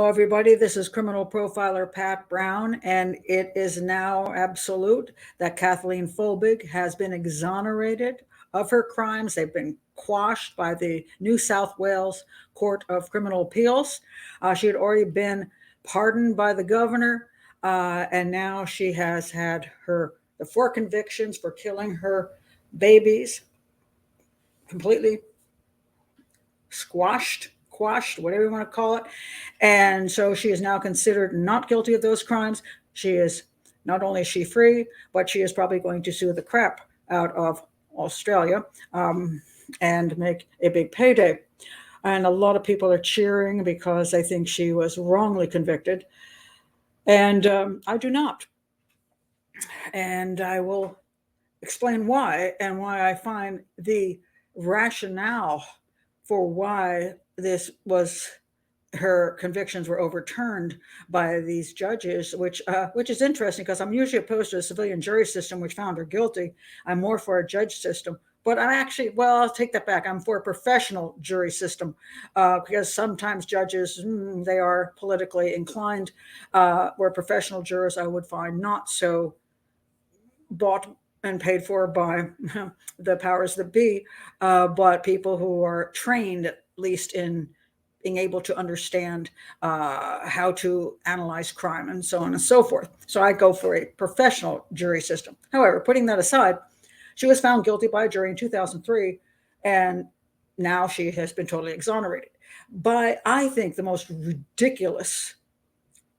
everybody. This is criminal profiler Pat Brown, and it is now absolute that Kathleen Folbigg has been exonerated of her crimes. They've been quashed by the New South Wales Court of Criminal Appeals. She had already been pardoned by the governor, and now she has had the 4 convictions for killing her babies completely quashed, whatever you want to call it. And so she is now considered not guilty of those crimes. She is not only is she free, but she is probably going to sue the crap out of Australia and make a big payday. And a lot of people are cheering because they think she was wrongly convicted. And I do not. And I will explain why, and why I find the rationale for why her convictions were overturned by these judges, which is interesting because I'm usually opposed to a civilian jury system which found her guilty. I'm more for a judge system, but I'll take that back. I'm for a professional jury system because sometimes judges, they are politically inclined, where professional jurors I would find not so bought and paid for by the powers that be, but people who are trained at least in being able to understand how to analyze crime and so on and so forth. So I go for a professional jury system. However, putting that aside, she was found guilty by a jury in 2003, and now she has been totally exonerated by, I think, the most ridiculous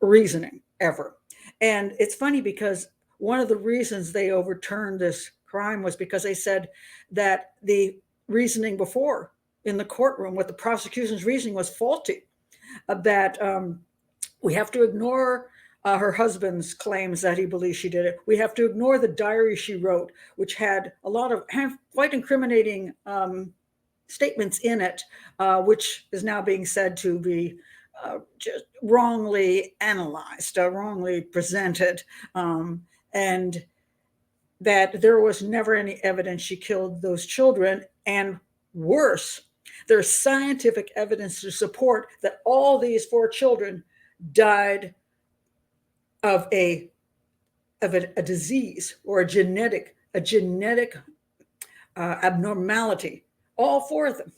reasoning ever. And it's funny because one of the reasons they overturned this crime was because they said that the reasoning before in the courtroom, what the prosecution's reasoning was faulty, that we have to ignore her husband's claims that he believes she did it. We have to ignore the diary she wrote, which had a lot of quite incriminating statements in it, which is now being said to be just wrongly analyzed, wrongly presented, and that there was never any evidence she killed those children. And worse, there's scientific evidence to support that all these 4 children died of a disease or a genetic abnormality, all 4 of them.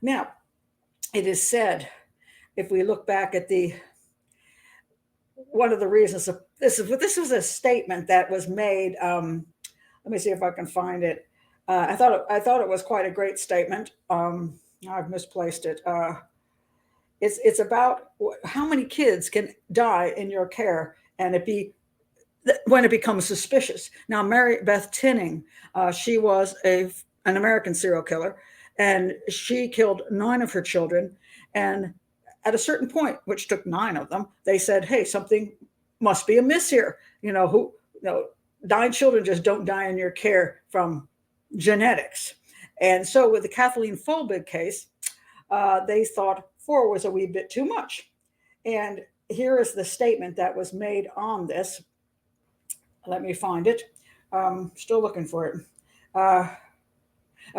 Now, it is said, if we look back at one of the reasons this was a statement that was made. Let me see if I can find it. I thought it was quite a great statement. I've misplaced it. It's about how many kids can die in your care, and when it becomes suspicious. Now, Mary Beth Tinning, she was an American serial killer, and she killed 9 of her children. And at a certain point, which took 9 of them, they said, "Hey, something must be amiss here. 9 children just don't die in your care from genetics." And so with the Kathleen Folbigg case, they thought 4 was a wee bit too much. And here is the statement that was made on this. Let me find it. Still looking for it.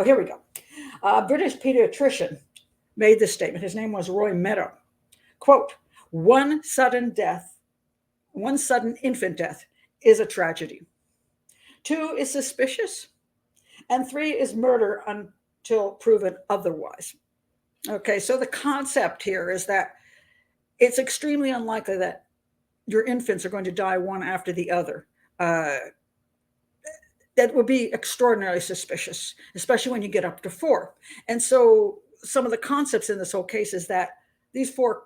Here we go. A British pediatrician made this statement. His name was Roy Meadow. Quote, one sudden infant death is a tragedy. 2 is suspicious. And 3 is murder until proven otherwise. Okay, so the concept here is that it's extremely unlikely that your infants are going to die one after the other. That would be extraordinarily suspicious, especially when you get up to 4. And so some of the concepts in this whole case is that these 4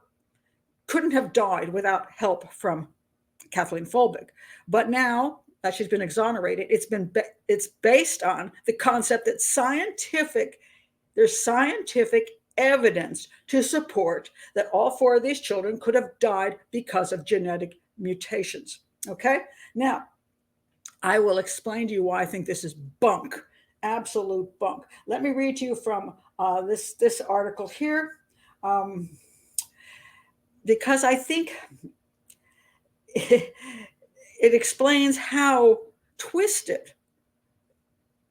couldn't have died without help from Kathleen Folbigg. But now that she's been exonerated, it's based on the concept that there's scientific evidence to support that all 4 of these children could have died because of genetic mutations. Okay? Now, I will explain to you why I think this is bunk, absolute bunk. Let me read to you from this article here, because I think it explains how twisted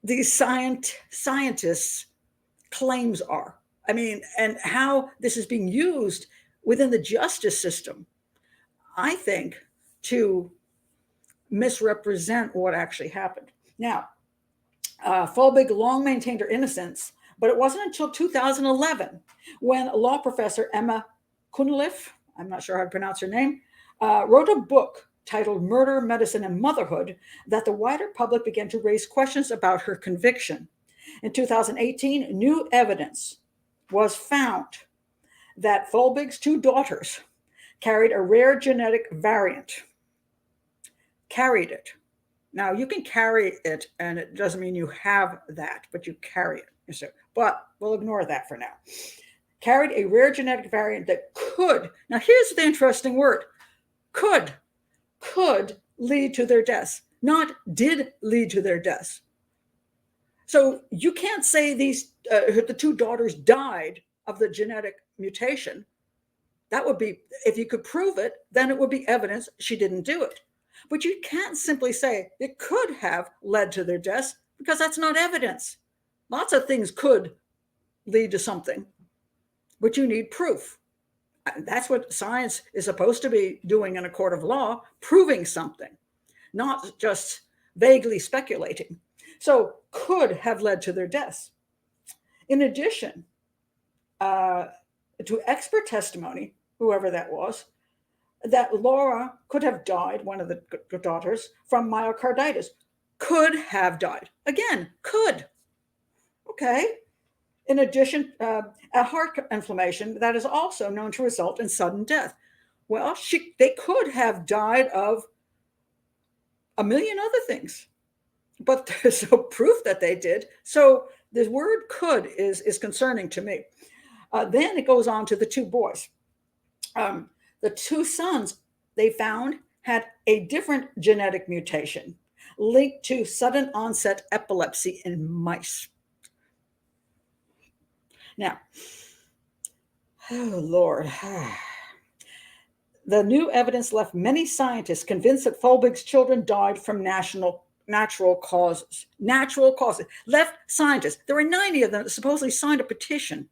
these scientists' claims are. I mean, and how this is being used within the justice system, I think, to misrepresent what actually happened. Now, Folbigg long maintained her innocence, but it wasn't until 2011 when law professor Emma Cunliffe, I'm not sure how to pronounce her name, wrote a book titled Murder, Medicine, and Motherhood that the wider public began to raise questions about her conviction. In 2018, new evidence was found that Folbigg's 2 daughters carried a rare genetic variant. Carried it. Now, you can carry it, and it doesn't mean you have that, but you carry it. But we'll ignore that for now. Carried a rare genetic variant that could, now here's the interesting word, could lead to their deaths, not did lead to their deaths. So you can't say the 2 daughters died of the genetic mutation. That would be, if you could prove it, then it would be evidence she didn't do it. But you can't simply say it could have led to their deaths, because that's not evidence. Lots of things could lead to something, but you need proof. That's what science is supposed to be doing in a court of law, proving something, not just vaguely speculating. So could have led to their deaths. In addition to expert testimony, whoever that was, that Laura could have died, one of the daughters, from myocarditis. Could have died. Again, could. Okay. In addition, a heart inflammation that is also known to result in sudden death. Well, they could have died of a million other things, but there's no proof that they did. So the word could is concerning to me. Then it goes on to the 2 boys. The 2 sons they found had a different genetic mutation linked to sudden onset epilepsy in mice. Now, oh Lord, the new evidence left many scientists convinced that Folbigg's children died from natural causes. Natural causes. Left scientists. There were 90 of them that supposedly signed a petition.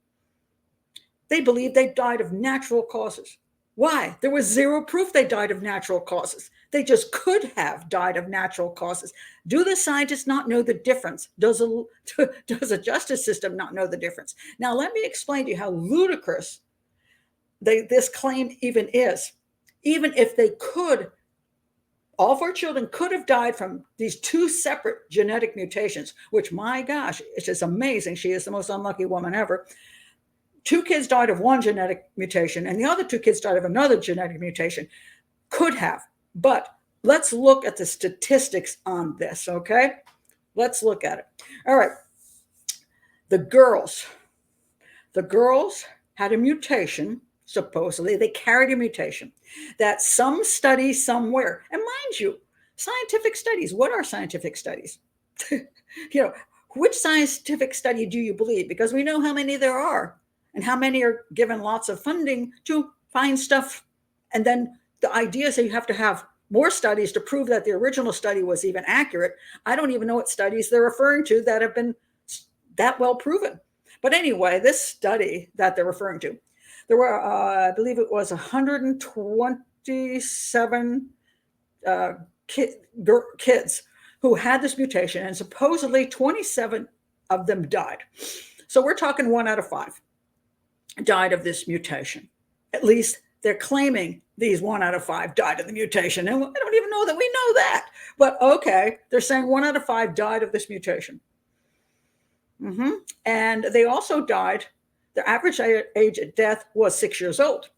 They believed they died of natural causes. Why? There was zero proof they died of natural causes. They just could have died of natural causes. Do the scientists not know the difference? Does a justice system not know the difference? Now, let me explain to you how ludicrous this claim even is. Even if they could, all 4 children could have died from these 2 separate genetic mutations, which, my gosh, it's just amazing. She is the most unlucky woman ever. 2 kids died of one genetic mutation, and the other 2 kids died of another genetic mutation. Could have. But let's look at the statistics on this, okay? Let's look at it. All right. The girls had a mutation, supposedly. They carried a mutation that some study somewhere. And mind you, scientific studies, what are scientific studies? Which scientific study do you believe? Because we know how many there are and how many are given lots of funding to find stuff. And then the idea is that you have to have more studies to prove that the original study was even accurate. I don't even know what studies they're referring to that have been that well proven. But anyway, this study that they're referring to, there were, I believe it was 127 kids who had this mutation, and supposedly 27 of them died. So we're talking 1 out of 5 died of this mutation. At least they're claiming these 1 out of 5 died of the mutation. And I don't even know that we know that. But okay, they're saying 1 out of 5 died of this mutation. And they also died, their average age at death was 6 years old.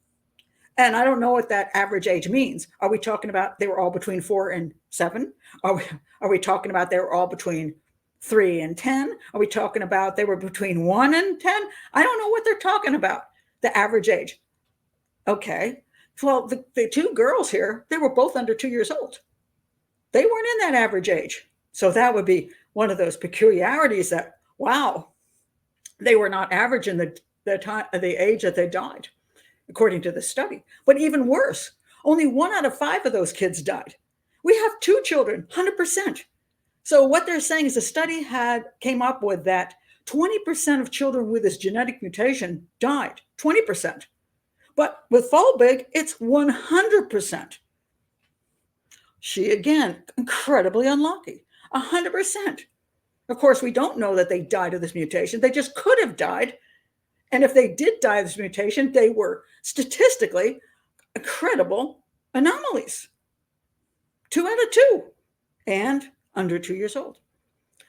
And I don't know what that average age means. Are we talking about they were all between 4 and 7? Are we talking about they were all between 3 and 10? Are we talking about they were between 1 and 10? I don't know what they're talking about, the average age. Okay. Well, the 2 girls here, they were both under 2 years old. They weren't in that average age. So that would be one of those peculiarities that, wow, they were not average in the age that they died, according to the study. But even worse, only 1 out of 5 of those kids died. We have 2 children, 100%. So what they're saying is the study came up with that 20% of children with this genetic mutation died, 20%. But with Folbigg, it's 100%. She, again, incredibly unlucky. 100%. Of course, we don't know that they died of this mutation. They just could have died. And if they did die of this mutation, they were statistically credible anomalies. 2 out of 2 and under 2 years old.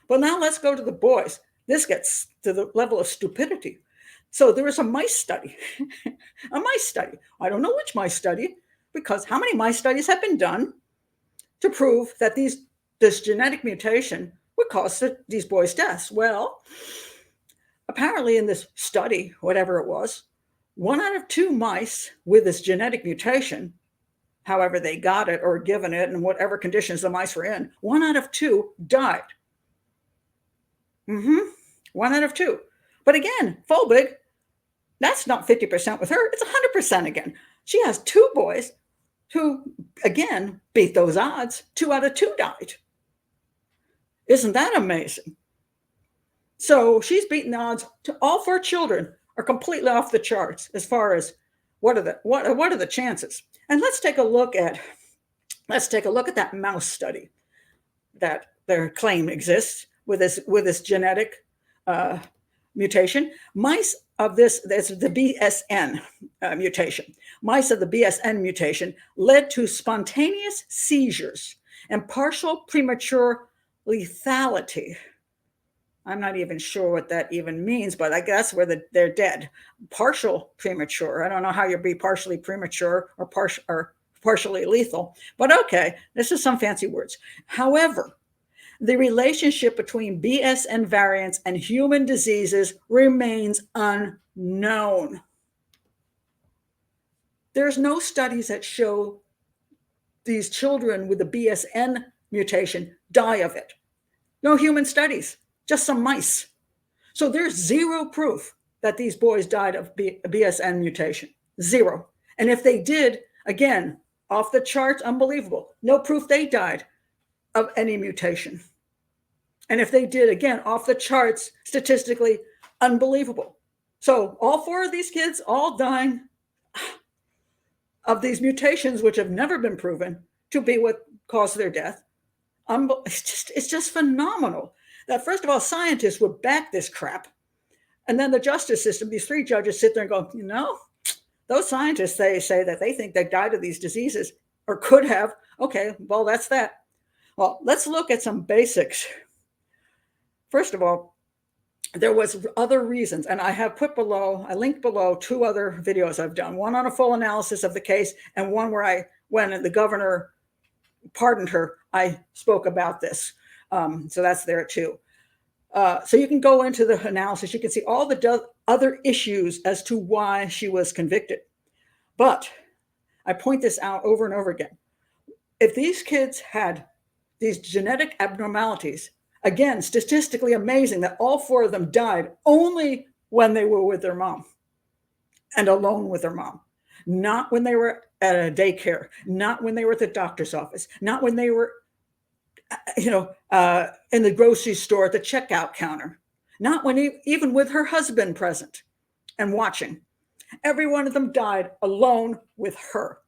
Well, now let's go to the boys. This gets to the level of stupidity. So there was a mice study, a mice study. I don't know which mice study, because how many mice studies have been done to prove that this genetic mutation would cause these boys' deaths? Well, apparently in this study, whatever it was, 1 out of 2 mice with this genetic mutation, however they got it or given it and whatever conditions the mice were in, 1 out of 2 died. 1 out of 2. But again, Folbigg, that's not 50% with her. It's 100% again. She has 2 boys who, again, beat those odds. 2 out of 2 died. Isn't that amazing? So she's beaten the odds. To all 4 children are completely off the charts as far as what are the chances. And let's take a look at that mouse study that their claim exists with this genetic mutation. Mice of this, that's the BSN mutation. Mice of the BSN mutation led to spontaneous seizures and partial premature lethality. I'm not even sure what that even means, but I guess where they're dead. Partial premature. I don't know how you'd be partially premature or partially lethal, but okay, this is some fancy words. However, the relationship between BSN variants and human diseases remains unknown. There's no studies that show these children with the BSN mutation die of it. No human studies, just some mice. So there's zero proof that these boys died of BSN mutation. Zero. And if they did, again, off the charts, unbelievable. No proof they died of any mutation. And if they did, again, off the charts, statistically unbelievable. So all 4 of these kids all dying of these mutations, which have never been proven to be what caused their death. It's just phenomenal that, first of all, scientists would back this crap. And then the justice system, these 3 judges sit there and go, those scientists, they say that they think they died of these diseases or could have. Okay, well, that's that. Well, let's look at some basics. First of all, there was other reasons, and I linked below 2 other videos I've done, one on a full analysis of the case and one where when the governor pardoned her, I spoke about this. So that's there too. So you can go into the analysis. You can see all the other issues as to why she was convicted. But I point this out over and over again. If these kids had these genetic abnormalities, again, statistically amazing that all 4 of them died only when they were with their mom and alone with their mom, not when they were at a daycare, not when they were at the doctor's office, not when they were, in the grocery store at the checkout counter, not even with her husband present and watching. Every one of them died alone with her.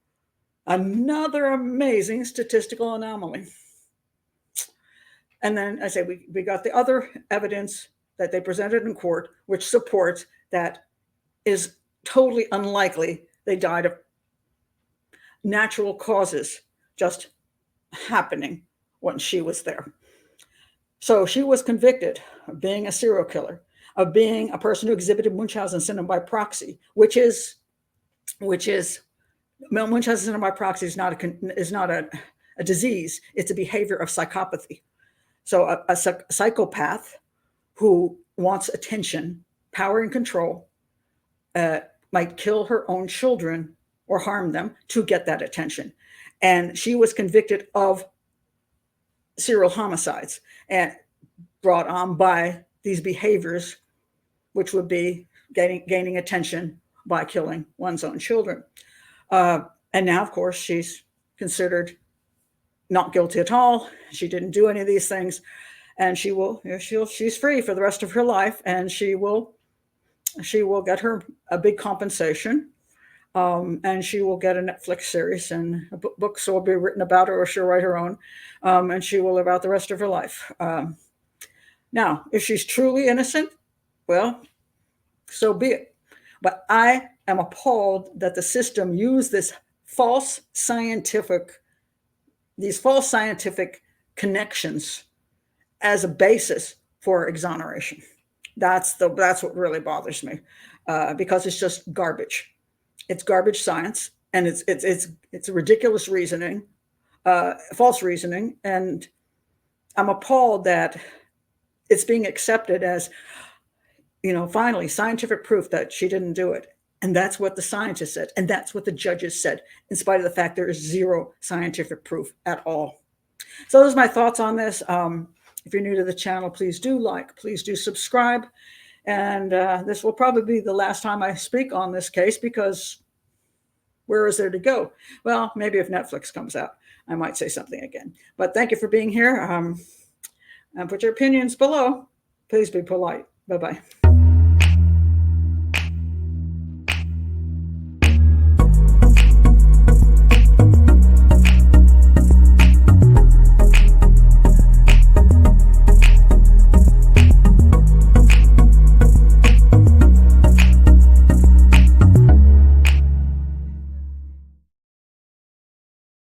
Another amazing statistical anomaly. And then I say we got the other evidence that they presented in court, which supports that is totally unlikely they died of natural causes just happening when she was there. So she was convicted of being a serial killer, of being a person who exhibited Munchausen syndrome by proxy, which is Munchausen syndrome by proxy is not a disease. It's a behavior of psychopathy. So a psychopath who wants attention, power, and control might kill her own children or harm them to get that attention. And she was convicted of serial homicides and brought on by these behaviors, which would be gaining attention by killing one's own children. And now, of course, she's considered not guilty at all. She didn't do any of these things, and she's free for the rest of her life, and she will get her a big compensation. and she will get a Netflix series, and books will be written about her, or she'll write her own, and she will live out the rest of her life. Now, if she's truly innocent, well, so be it. But I am appalled that the system used these false scientific connections as a basis for exoneration. That's what really bothers me, because it's just garbage. It's garbage science, and it's ridiculous reasoning, false reasoning, and I'm appalled that it's being accepted as, finally scientific proof that she didn't do it. And that's what the scientists said, and that's what the judges said, in spite of the fact there is zero scientific proof at all. So those are my thoughts on this. If you're new to the channel, please do like, please do subscribe. And this will probably be the last time I speak on this case, because where is there to go? Well, maybe if Netflix comes out, I might say something again. But thank you for being here. And put your opinions below. Please be polite. Bye-bye.